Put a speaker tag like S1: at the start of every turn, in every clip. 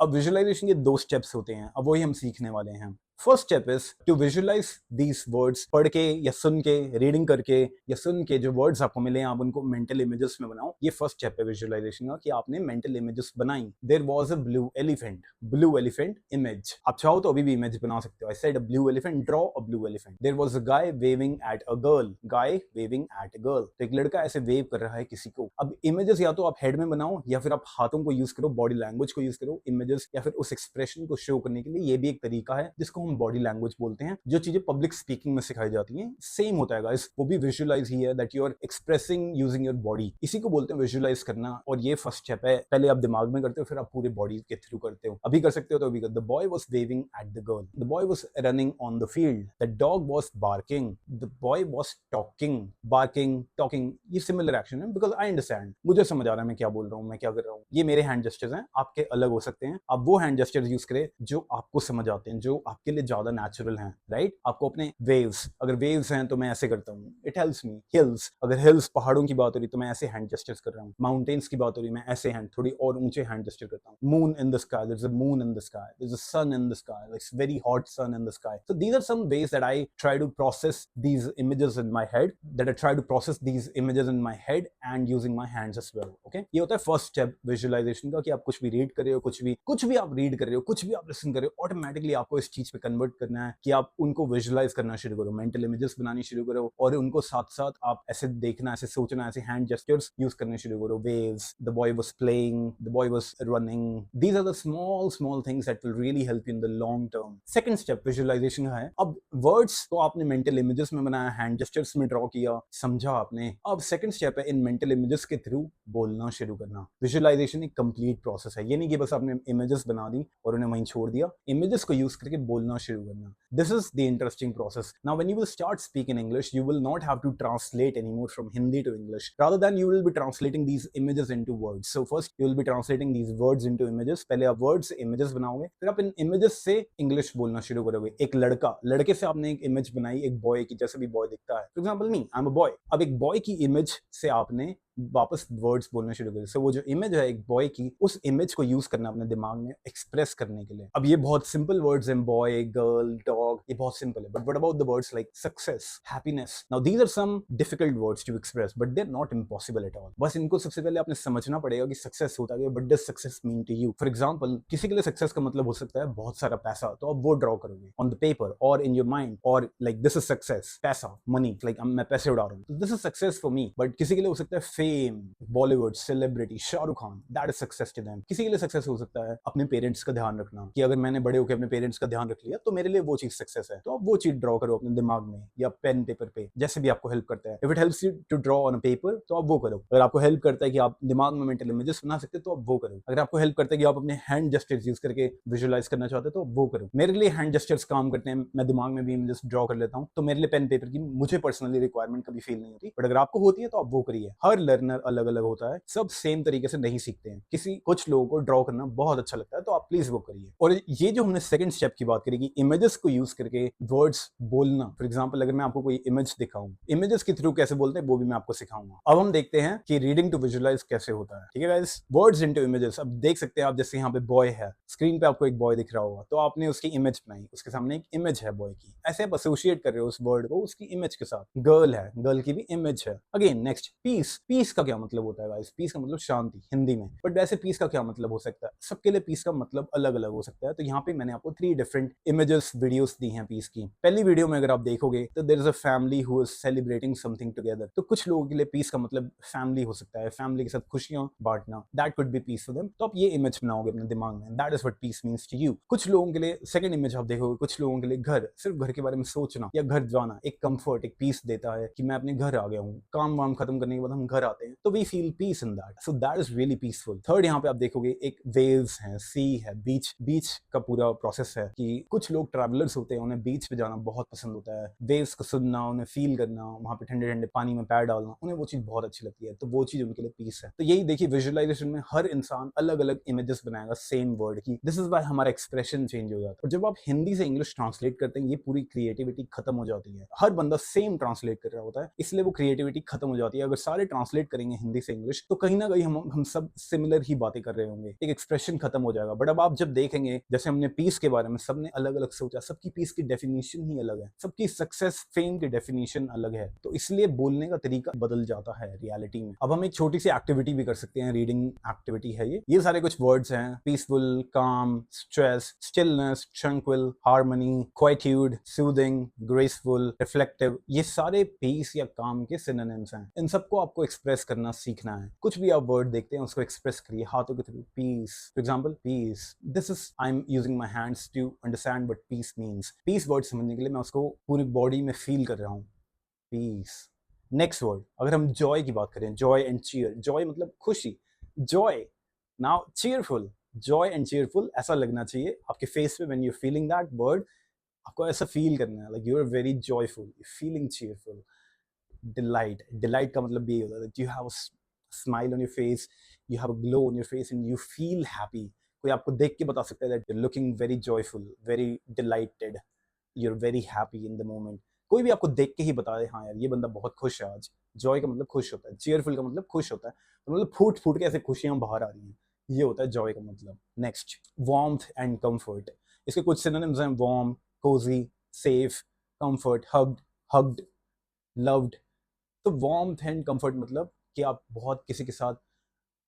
S1: अब विजुअलाइजेशन के 2 स्टेप्स होते हैं, अब वही हम सीखने वाले हैं। First step is to visualise these words, पढ़ के या सुन के, रीडिंग करके या सुन के जो वर्ड्स आपको मिले आप उनको मेंटल इमेजेस में बनाओ। ये फर्स्ट स्टेप है विजुअलाइजेशन का कि आपने मेंटल इमेजेस बनाई। There was a blue elephant image. आप चाहो तो अभी भी इमेज बना सकते हो। I said a blue elephant, draw a blue elephant. There was a guy waving at a girl, guy waving at a girl. तो एक लड़का ऐसे वेव कर रहा है किसी को। अब इमेजेस या तो आप हेड में बनाओ या फिर आप हाथों को यूज करो, बॉडी लैंग्वेज को यूज करो इमेजेस या फिर उस एक्सप्रेशन को शो करने के लिए। ये भी एक तरीका है जिसको हम बॉडी लैंग्वेज बोलते हैं, जो चीजें पब्लिक स्पीकिंग में सिखाई जाती हैं। सेम होता है गाइस, वो भी विजुअलाइज ही है, that you are expressing using your body. इसी को बोलते हैं विजुअलाइज करना। और ये फर्स्ट स्टेप है, पहले आप दिमाग में करते हो फिर आप पूरे बॉडी के थ्रू करते हो। अभी कर सकते हो तो अभी कर। The boy was waving at the girl, the boy was running on the field, the dog was barking, the boy was talking. Barking, talking, ये सिमिलर एक्शन है बिकॉज आई अंडरस्टैंड, मुझे समझ आ रहा है मैं क्या बोल रहा हूँ, मैं क्या कर रहा हूँ। ये मेरे हैंड जेस्चर्स हैं, आपके अलग हो सकते हैं। आप वो हैंड जेस्चर्स यूज करें जो आपको समझ आते हैं, जो आपके लिए ज्यादा नेचुरल हैं, राइट। आपको अपने वेव्स, अगर वेव्स हैं तो मैं ऐसे करता हूँ, इट हेल्प्स मी। हिल्स, अगर हिल्स पहाड़ों की बात हो रही तो मैं ऐसे हैंड जेस्चर्स कर रहा हूँ। माउंटेन्स की बात हो रही मैं ऐसे हैंड, थोड़ी और ऊंचे हैंड जेस्चर करता हूँ। Moon in the sky, there is a moon in the sky, there is a sun in the sky, it's very hot sun in the sky. So these are some ways that I try to process these images in my head, that I try to process these images in my head and using my hands as well. Okay, ये होता है first step visualisation का, कि आप कुछ भी read कर रहे हो, कुछ भी आप रीड कर रहे हो, कुछ भी आप लिसन कर रहे हो, ऑटोमेटिकली आपको इस चीज पे कन्वर्ट करना है कि आप उनको विजुअलाइज करना शुरू करो, मेंटल इमेजेस बनानी शुरू करो और उनको साथ साथ आप ऐसे देखना, ऐसे सोचना, ऐसे हैंड जेस्चर्स यूज करने शुरू करो। Waves, the boy was playing, the boy was running, these are the small things that will really help you in the long term. Second step visualisation का है, अब वर्ड्स तो आपने मेंटल इमेजेस में बनाया, हैंड जेस्चर्स में draw किया, समझा आपने। अब सेकंड स्टेप है इन मेंटल इमेजेस के थ्रू बोलना शुरू करना। विजुअलाइजेशन एक कंप्लीट प्रोसेस है, ये नहीं कि बस आपने इमेजेस बना दी और उन्हें वहीं छोड़ दिया। इमेजेस को यूज करके बोलना शुरू करना, this is the interesting process. Now when you will start speak in English, you will not have to translate anymore from Hindi to English. Rather than you will be translating these images into words. So first you will be translating these words into images. पहले आप words से images बनाओगे, फिर आप इन images से English बोलना शुरू करोगे। एक लड़के से आपने एक image बनाई, एक boy की, जैसे भी boy दिखता है। For example me, I'm a boy. अब एक boy की image से आपने वापस वर्ड्स बोलने शुरू कर। सो वो जो इमेज है एक बॉय की, उस इमेज को यूज करना अपने दिमाग में एक्सप्रेस करने के लिए। अब ये बहुत सिंपल वर्ड्स हैं, बॉय, गर्ल, डॉग, ये बहुत सिंपल है। But what about the words like success, happiness? Now these are some difficult words to express, but they are not impossible at all. बस इनको सबसे पहले आपने समझना पड़ेगा कि सक्सेस होता है, but does success mean to you? For example, किसी के लिए सक्सेस का मतलब हो सकता है बहुत सारा पैसा, तो आप वो ड्रॉ करोगे ऑन द पेपर और इन योर माइंड, और लाइक दिस इज सक्सेस, पैसा, मनी, लाइक मैं पैसे उड़ा रहा हूँ, this is success for me. But किसी के लिए हो सकता है fame, Bollywood celebrity, Shahrukh Khan, that is success to them. किसी के लिए सक्सेस हो सकता है अपने पेरेंट्स का ध्यान रखना, कि अगर मैंने बड़े होकर अपने पेरेंट्स का ध्यान रख लिया तो मेरे लिए वो चीज सक्सेस है। तो आप वो चीज ड्रॉ करो अपने दिमाग में या पेन पेपर पे, जैसे भी आपको हेल्प करता है। If it helps you to draw on a paper तो आप वो करो। अगर आपको हेल्प करता है कि आप दिमाग में मेंटल इमेजेस बना सकते तो आप वो करो। अगर आपको हेल्प करता है कि आप अपने हैंड जेस्चर्स यूज करके विजुअलाइज करना चाहते तो वो करो। मेरे लिए हैंड जेस्चर्स काम करते हैं, मैं दिमाग में भी इमेजेस ड्रॉ कर लेता हूँ, तो मेरे लिए पेन पेपर की मुझे पर्सनली रिक्वायरमेंट कभी फील नहीं होती। बट अगर आपको होती है तो आप वो करिए। हर लर्नर अलग अलग होता है, सब सेम तरीके से नहीं सीखते हैं। कुछ लोगों को ड्रॉ करना बहुत अच्छा लगता है, तो आप प्लीज वो करिए। और ये जो हमने सेकंड स्टेप की बात करी कि इमेजेस को यूज करके वर्ड्स बोलना, फॉर एग्जांपल अगर मैं आपको कोई इमेज दिखाऊं, इमेजेस के थ्रू कैसे बोलते हैं वो भी मैं आपको सिखाऊंगा। अब हम देखते हैं कि रीडिंग टू विजुअलाइज कैसे होता है। ठीक है गाइस, वर्ड्स इनटू इमेजेस। अब देख सकते हैं आप, जैसे यहाँ पे बॉय है, स्क्रीन पे आपको एक बॉय दिख रहा होगा, तो आपने उसकी इमेज बनाई, उसके सामने एक इमेज है बॉय की, ऐसे आप एसोसिएट कर रहे हो उस वर्ड को उसकी इमेज के साथ। गर्ल है, गर्ल की भी इमेज है। Again next, piece. पीस का क्या मतलब होता है गाइस? पीस का मतलब शांति हिंदी में। बट वैसे पीस का क्या मतलब हो सकता है? सबके लिए पीस का मतलब अलग अलग हो सकता है। तो यहाँ पे मैंने आपको 3 डिफरेंट इमेजेस वीडियोस दी हैं पीस की। पहली वीडियो में अगर आप देखोगे तो there is a family who is celebrating something together. तो कुछ लोगों के लिए पीस का मतलब फैमिली हो सकता है, फैमिली के साथ खुशियां बांटना, that could be peace for them. तो आप ये इमेज बनाओगे अपने दिमाग में, that is what peace means to you. कुछ लोगों के लिए सेकंड इमेज आप देखोगे, कुछ लोगों के लिए घर, सिर्फ घर के बारे में सोचना या घर जाना एक कंफर्ट, एक पीस देता है कि मैं अपने घर आ गया हूँ, काम वाम खत्म करने के बाद हम घर आते हैं तो we feel peace in that. So that is really peaceful. Third, यहाँ पे आप देखोगे एक वेव्स है, सी है, बीच। बीच का पूरा प्रोसेस है कि कुछ लोग ट्रैवलर्स होते होते हैं उन्हें बीच पे जाना बहुत पसंद होता है, वेव्स को सुनना, उन्हें फील करना, वहाँ पे ठंडे ठंडे पानी में पैर डालना, उन्हें वो चीज़ बहुत अच्छी लगती है, तो वो चीज़ उनके लिए पीस है। तो यही देखिए विजुअलाइजेशन में हर इंसान अलग अलग इमेजेस बनाएगा सेम वर्ड की, दिस इज वाई हमारा एक्सप्रेशन चेंज हो जाता है। और जब आप हिंदी से इंग्लिश ट्रांसलेट करते हैं ये पूरी क्रिएटिविटी खत्म हो जाती है, हर बंदा सेम ट्रांसलेट कर रहा होता है, इसलिए वो क्रिएटिविटी खत्म हो जाती है। अगर सारे ट्रांसलेट करेंगे हिंदी से इंग्लिश तो कहीं ना कहीं हम सब सिमिलर ही बातें कर रहे होंगे, एक एक्सप्रेशन खत्म हो जाएगा। बट अब आप जब देखेंगे, जैसे हमने पीस के बारे में सबने अलग अलग सोचा, सबकी पीस की डेफिनेशन ही अलग है, सबकी सक्सेस फेम की डेफिनेशन अलग है, तो इसलिए बोलने का तरीका बदल जाता है रियलिटी में। अब हम एक छोटी सी एक्टिविटी भी कर सकते हैं, रीडिंग एक्टिविटी है ये सारे कुछ वर्ड्स हैं, peaceful, calm, stress, stillness, tranquil, harmony, quietude, soothing, graceful, reflective, ये सारे पीस या काम के सिनोनिम्स हैं। इन सबको आपको एक्सप्रेस करना सीखना है। कुछ भी आप वर्ड देखते हैं उसको एक्सप्रेस करिए हाथों के थ्रू। Peace, for example, peace, this is I am using my hands to understand what peace means. Peace word समझने के लिए मैं उसको पूरी बॉडी में फील कर रहा हूँ, पीस। नेक्स्ट वर्ड, अगर हम जॉय की बात करें, जॉय एंड चीयर, जॉय मतलब खुशी, joy. Now cheerful, joy and cheerful ऐसा लगना चाहिए आपके फेस पे, when you feeling that word आपको ऐसा फील करना है, like you are very joyful, feeling cheerful. Delight, delight का मतलब ये होता है that you have smile on your face, you have a glow on your face and you feel happy. कोई आपको देख के बता सकता है that you looking very joyful, very delighted, you are very happy in the moment. कोई भी आपको देख के ही बता दे हाँ यार ये बंदा बहुत खुश है आज। जॉय का मतलब खुश होता है, चीयरफुल का मतलब खुश होता है, तो मतलब फूट फूट के ऐसे खुशियां बाहर आ रही हैं, ये होता है जॉय का मतलब। नेक्स्ट, वार्मथ एंड कंफर्ट, इसके कुछ सिनोनिम्स हैं, warm, cosy, safe, comfort, hugged, hugged, loved. तो वार्मथ एंड कंफर्ट मतलब कि आप बहुत किसी के साथ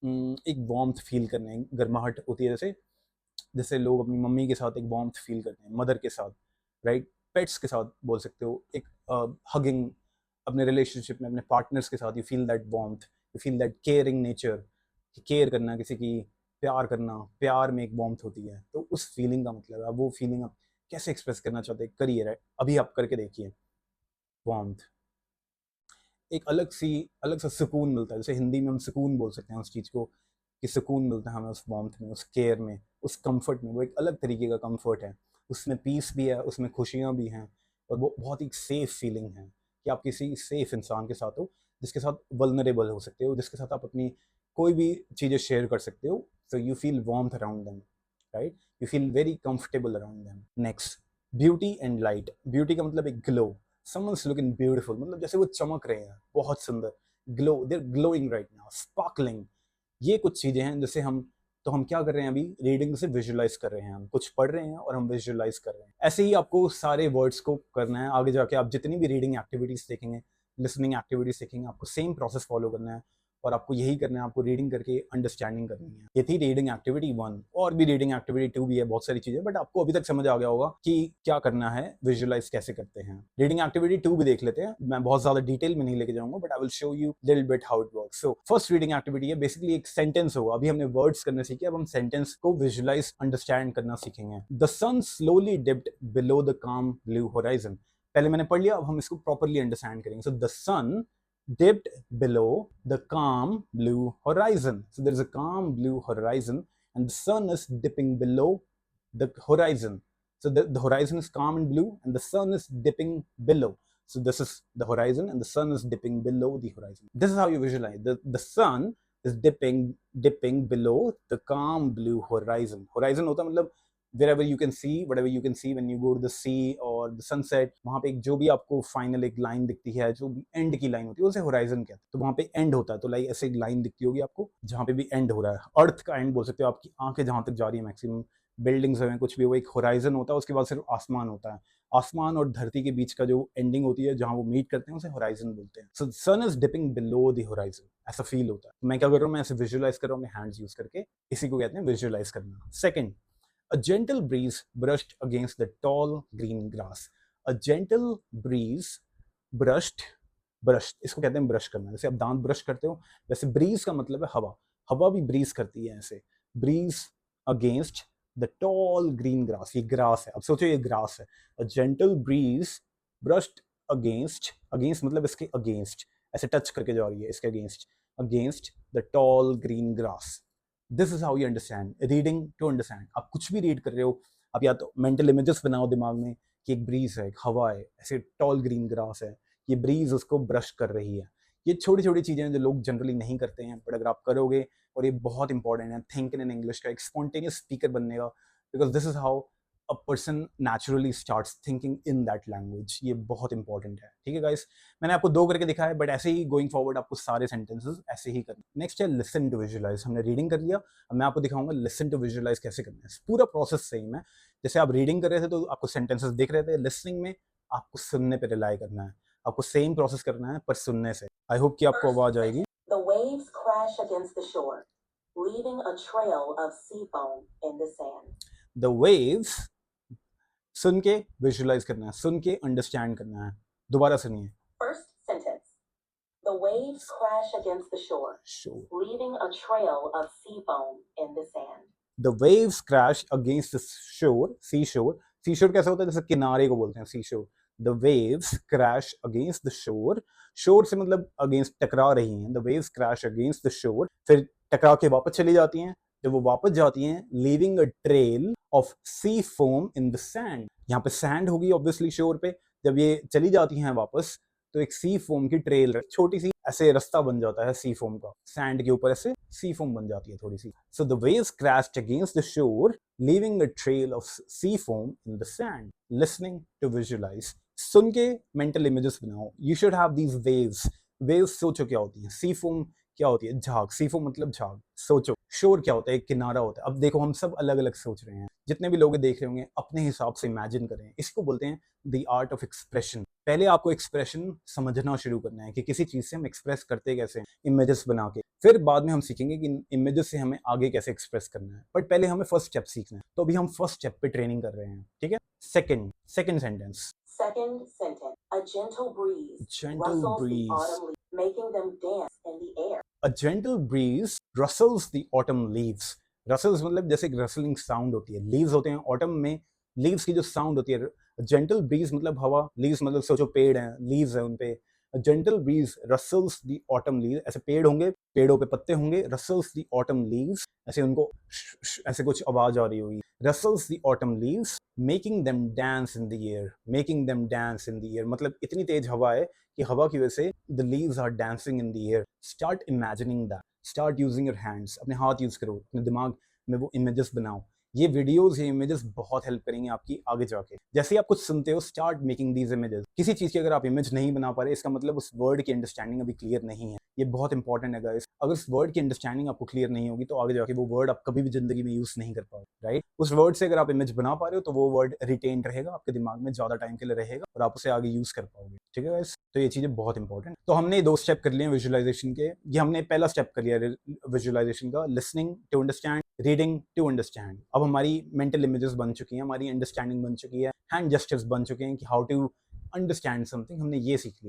S1: एक वार्मथ फील करने, गर्माहट होती है, जैसे जैसे लोग अपनी मम्मी के साथ एक वार्मथ फील करते हैं, मदर के साथ, राइट। पेट्स के साथ बोल सकते हो, एक हगिंग, अपने रिलेशनशिप में अपने पार्टनर्स के साथ you feel that warmth, you feel that caring nature, कि केयर करना, किसी की प्यार करना, प्यार में एक वार्मथ होती है, तो उस फीलिंग का मतलब है। वो फीलिंग आप कैसे एक्सप्रेस करना चाहते हैं करिए, राइट, अभी आप करके देखिए। वार्मथ, एक अलग सा सुकून मिलता है, जैसे हिंदी में हम सुकून बोल सकते हैं उस चीज़ को, कि सुकून मिलता है हमें उस वार्मथ में, उस केयर में, उस कंफर्ट में। वो एक अलग तरीके का कंफर्ट है, उसमें पीस भी है, उसमें खुशियाँ भी हैं, और वो बहुत ही सेफ फीलिंग है कि आप किसी सेफ इंसान के साथ हो, जिसके साथ वल्नरेबल हो सकते हो, जिसके साथ आप अपनी कोई भी चीज़ें शेयर कर सकते हो, so you feel warmth around them, right, you feel very comfortable around them. Next, beauty and light, beauty का मतलब एक ग्लो, someone's looking beautiful, मतलब जैसे वो चमक रहे हैं, बहुत सुंदर, glow, they're glowing right now, sparkling। ये कुछ चीजें हैं जैसे हम क्या कर रहे हैं, अभी रीडिंग से विजुअलाइज कर रहे हैं, हम कुछ पढ़ रहे हैं और हम विजुअलाइज कर रहे हैं। ऐसे ही आपको सारे वर्ड्स को करना है, आगे जाके आप जितनी भी रीडिंग एक्टिविटीज देखेंगे, लिसनिंग एक्टिविटीज देखेंगे, आपको सेम प्रोसेस फॉलो करना है, और आपको यही करना है, आपको रीडिंग करके अंडरस्टैंडिंग करनी है। ये थी रीडिंग एक्टिविटी 1, और भी रीडिंग एक्टिविटी 2 भी है, बहुत सारी चीजें, बट आपको अभी तक समझ आ गया होगा कि क्या करना है, विजुअलाइज कैसे करते हैं। रीडिंग एक्टिविटी 2 भी देख लेते हैं, मैं बहुत ज्यादा डिटेल में नहीं लेके जाऊंगा, but I will show you little bit how it works. So first reading activity है बेसिकली एक सेंटेंस होगा, अभी हमने वर्ड्स करने सीखे, अब हम सेंटेंस को विजुअलाइज अंडरस्टैंड करना सीखेंगे। The sun slowly dipped below the calm blue horizon, पहले मैंने पढ़ लिया, अब हम इसको प्रॉपरली अंडरस्टैंड करेंगे। So the sun dipped below the calm blue horizon. So there is a calm blue horizon and the sun is dipping below the horizon. So the horizon is calm and blue and the sun is dipping below. So this is the horizon and the sun is dipping below the horizon. This is how you visualize. The sun is dipping below the calm blue horizon. Horizon होता मतलब wherever you can see, whatever you can see when you go to the sea or the sunset, वहाँ पे एक जो भी आपको final एक line दिखती है, जो भी एंड की लाइन होती है उसे होराइजन कहते हैं। तो वहाँ पे एंड होता है, तो लाइक ऐसे एक लाइन दिखती होगी आपको जहाँ पे भी एंड हो रहा है। अर्थ का एंड बोल सकते हो, आपकी आंखें जहाँ तक जा रही है, मैक्सिमम बिल्डिंग्स हैं, कुछ भी, वो एक होराइजन होता है, उसके बाद सिर्फ आसमान होता है। आसमान और धरती के बीच का जो एंडिंग होती है, जहाँ वो मीट करते हैं, उसे होराइजन बोलते हैं। So sun is dipping below the horizon, ऐसा फील होता है। मैं क्या कर रहा हूँ, मैं ऐसे विजुअलाइज कर रहा हूँ अपने हैंड्स यूज करके, इसी को कहते हैं विजुअलाइज करना। Second, a gentle breeze brushed against the tall green grass. A gentle breeze brushed, इसको कहते हैं ब्रश करना, जैसे आप दांत ब्रश करते हो, वैसे ब्रीज का मतलब है हवा, हवा भी ब्रीज करती है ऐसे। Breeze against the tall green grass, ये ग्रास है, अब सोचो ये ग्रास है। A gentle breeze brushed against, against मतलब इसके अगेंस्ट, ऐसे टच करके जा रही है इसके against, against the tall green grass. This is how you understand, reading to understand. आप कुछ भी रीड कर रहे हो, आप या तो मेंटल इमेजेस बनाओ दिमाग में कि एक ब्रीज है, एक हवा है, ऐसे टॉल ग्रीन ग्रास है, ये ब्रीज उसको ब्रश कर रही है। ये छोटी छोटी चीज़ें हैं जो लोग जनरली नहीं करते हैं, बट अगर आप करोगे, और ये बहुत इंपॉर्टेंट है थिंकिंग इन इंग्लिश का, एक स्पॉन्टेनियस स्पीकर बनने का, because this is how a person naturally starts thinking in that language. ये बहुत इंपॉर्टेंट है, ठीक है गाइस। मैंने आपको 2 करके दिखाया है, बट ऐसे ही गोइंग फॉरवर्ड आपको सारे सेंटेंसेस ऐसे ही करने। नेक्स्ट है लिसन टू विजुअलाइज। हमने रीडिंग कर लिया, अब मैं आपको दिखाऊंगा लिसन टू विजुअलाइज कैसे करना है। पूरा प्रोसेस सेम है, जैसे आप रीडिंग कर रहे थे तो आपको सेंटेंसेस दिख रहे थे, लिसनिंग में आपको सुनने पे रिलाई करना है, आपको सेम प्रोसेस करना है पर सुनने से। आई होप कि आपको आवाज आएगी।
S2: The waves crash against the shore, leaving a trail of sea foam in the sand.
S1: The waves, सुन के विजुअलाइज करना है, सुन के अंडरस्टैंड करना है। दोबारा सुनिए।
S2: First sentence. The waves crash against the shore, leaving a trail of sea foam in the sand.
S1: The waves crash against the shore, seashore. Seashore कैसा होता है, जैसे किनारे को बोलते हैं seashore. The waves crash against the shore. Shore से मतलब against, टकरा रही हैं. The waves crash against the shore. फिर टकरा के वापस चली जाती हैं। जब वो वापस जाती हैं, leaving a trail of sea foam in the sand. यहाँ पे sand होगी obviously shore पे। जब ये चली जाती हैं वापस, तो एक सी फोम की ट्रेल, छोटी सी ऐसे रास्ता बन जाता है सी फोम का, सैंड के ऊपर ऐसे सी फोम बन जाती है थोड़ी सी। So the waves crashed against the shore, leaving a trail of sea foam in the sand. Listening to visualize, सुन के मेंटल इमेजेस बनाओ। You should have these waves. Waves सोचो क्या होती है, सी फोम क्या होती है, झाग, सी फोम मतलब झाग, सोचो। शोर क्या होता है, एक किनारा होता है। अब देखो हम सब अलग अलग सोच रहे हैं, जितने भी लोग देख रहे होंगे अपने हिसाब से इमेजिन करें। इसको बोलते हैं द आर्ट ऑफ एक्सप्रेशन। पहले आपको एक्सप्रेशन समझना शुरू करना है कि किसी चीज से हम एक्सप्रेस करते कैसे हैं, इमेजेस बना के। फिर बाद में हम सीखेंगे कि इमेजेस से हमें आगे कैसे एक्सप्रेस करना है, बट पहले हमें फर्स्ट स्टेप सीखना है। तो अभी हम फर्स्ट स्टेप पे ट्रेनिंग कर रहे हैं, ठीक है। Second sentence.
S2: Second sentence. A gentle breeze rustles the autumn leaves, making them dance in the air.
S1: A gentle breeze rustles the autumn leaves. Rustles मतलब जैसे एक rustling sound होती है। Leaves होते हैं autumn में, leaves की जो sound होती है। Gentle breeze मतलब हवा, leaves मतलब सोचो पेड़ हैं, leaves है उन पे। A gentle breeze rustles the autumn leaves. ऐसे पेड़ होंगे, पेड़ों पे पत्ते होंगे, rustles the autumn leaves, ऐसे उनको ऐसे कुछ आवाज आ रही होगी। Rustles the autumn leaves, making them dance in the air. Making them dance in the air मतलब इतनी तेज हवा है कि हवा की वजह से the leaves are dancing in the air. Start imagining that. Start using your hands. अपने हाथ यूज करो, अपने दिमाग में वो इमेजेस बनाओ। ये वीडियोस, ये इमेजेस बहुत हेल्प करेंगे आपकी आगे जाके। जैसे ही आप कुछ सुनते हो, स्टार्ट मेकिंग दीज इमेजेस। किसी चीज की अगर आप इमेज नहीं बना पा रहे, इसका मतलब उस वर्ड की अंडरस्टैंडिंग अभी क्लियर नहीं है। ये बहुत इंपॉर्टेंट है गाइस। अगर उस वर्ड की अंडरस्टैंडिंग आपको क्लियर नहीं होगी, तो आगे जाके वो वर्ड आप कभी भी जिंदगी में यूज नहीं कर पाओगे, राइट। उस वर्ड से अगर आप इमेज बना पा रहे हो, तो वो वर्ड रिटेन रहेगा आपके दिमाग में, ज्यादा टाइम के लिए रहेगा और आप उसे आगे यूज कर पाओगे, ठीक है गाइस। तो ये चीजें बहुत इंपॉर्टेंट। तो हमने 2 स्टेप कर लिए विजुअलाइजेशन के। ये हमने पहला स्टेप कर लिया विजुअलाइजेशन का, listening to understand, reading to understand. अब हमारी मेंटल इमेजेस बन चुकी हैं, हमारी अंडरस्टैंडिंग बन चुकी है, हैंड जेस्चर्स बन चुके हैं कि हाउ टू अंडरस्टैंड समथिंग, हमने ये सीख लिया।